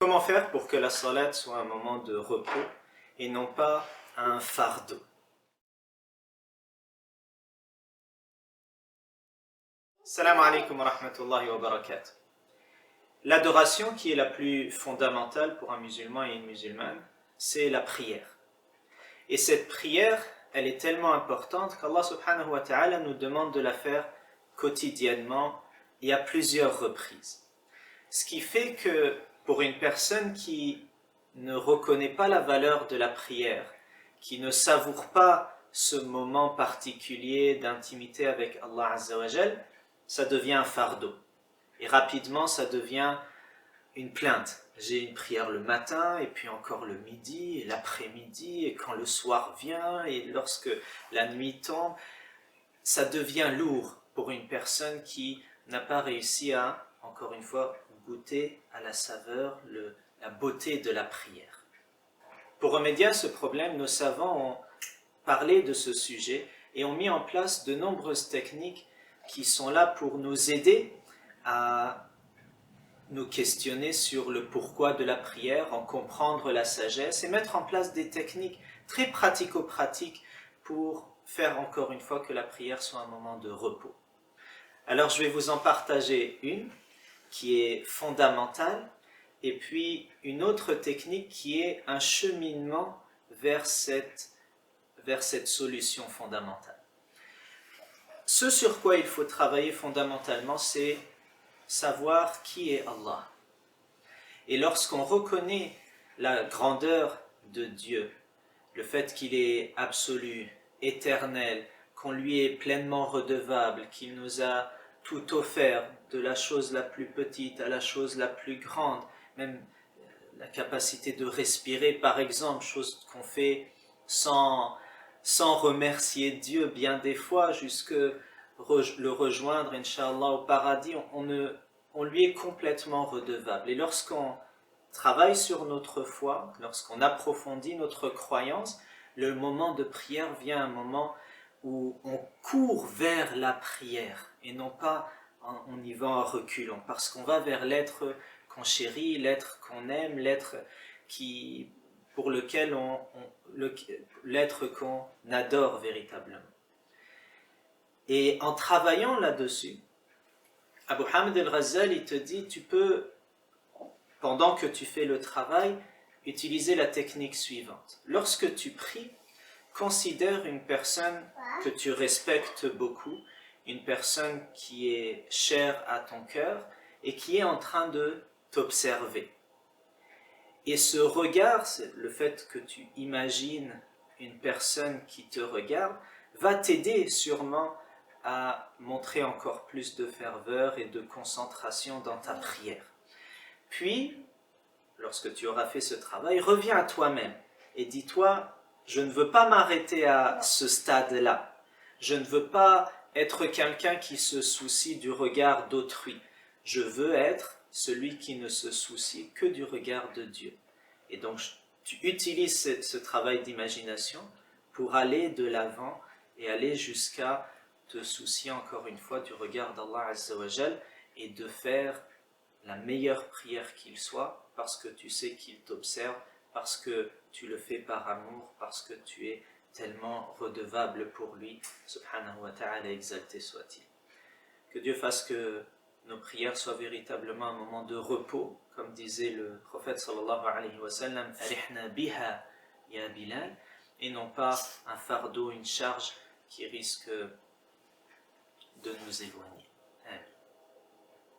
Comment faire pour que la salat soit un moment de repos et non pas un fardeau? Salam alaikum wa rahmatullahi wa barakatuh. L'adoration qui est la plus fondamentale pour un musulman et une musulmane, c'est la prière. Et cette prière, elle est tellement importante qu'Allah subhanahu wa ta'ala nous demande de la faire quotidiennement et à plusieurs reprises. Ce qui fait que pour une personne qui ne reconnaît pas la valeur de la prière, qui ne savoure pas ce moment particulier d'intimité avec Allah Azza wa Jal, ça devient un fardeau. Et rapidement, ça devient une plainte. J'ai une prière le matin, et puis encore le midi, et l'après-midi, et quand le soir vient, et lorsque la nuit tombe, ça devient lourd pour une personne qui n'a pas réussi à, encore une fois, goûter à la saveur, la beauté de la prière. Pour remédier à ce problème, nos savants ont parlé de ce sujet et ont mis en place de nombreuses techniques qui sont là pour nous aider à nous questionner sur le pourquoi de la prière, en comprendre la sagesse et mettre en place des techniques très pratico-pratiques pour faire encore une fois que la prière soit un moment de repos. Alors je vais vous en partager une qui est fondamentale et puis une autre technique qui est un cheminement vers cette solution fondamentale. Ce sur quoi il faut travailler fondamentalement, c'est savoir qui est Allah. Et lorsqu'on reconnaît la grandeur de Dieu, le fait qu'il est absolu, éternel, qu'on lui est pleinement redevable, qu'il nous a tout offert, de la chose la plus petite à la chose la plus grande, même la capacité de respirer par exemple, chose qu'on fait sans remercier Dieu bien des fois, jusque le rejoindre, Inch'Allah, au paradis, on lui est complètement redevable. Et lorsqu'on travaille sur notre foi, lorsqu'on approfondit notre croyance, le moment de prière vient un moment où on court vers la prière et non pas on y va en reculant, parce qu'on va vers l'être qu'on chérit, l'être qu'on aime, l'être pour lequel l'être qu'on adore véritablement. Et en travaillant là-dessus, Abu Hamid al-Ghazali te dit, tu peux, pendant que tu fais le travail, utiliser la technique suivante. Lorsque tu pries, considère une personne que tu respectes beaucoup, une personne qui est chère à ton cœur et qui est en train de t'observer. Et ce regard, le fait que tu imagines une personne qui te regarde, va t'aider sûrement à montrer encore plus de ferveur et de concentration dans ta prière. Puis, lorsque tu auras fait ce travail, reviens à toi-même et dis-toi, je ne veux pas m'arrêter à ce stade-là. Je ne veux pas être quelqu'un qui se soucie du regard d'autrui. Je veux être celui qui ne se soucie que du regard de Dieu. Et donc, tu utilises ce travail d'imagination pour aller de l'avant et aller jusqu'à te soucier encore une fois du regard d'Allah Azza wa Jal et de faire la meilleure prière qu'il soit parce que tu sais qu'il t'observe, parce que tu le fais par amour, parce que tu es tellement redevable pour lui, subhanahu wa ta'ala, exalté soit-il. Que Dieu fasse que nos prières soient véritablement un moment de repos, comme disait le prophète sallallahu alayhi wa sallam, arihna biha ya Bilal, et non pas un fardeau, une charge qui risque de nous éloigner.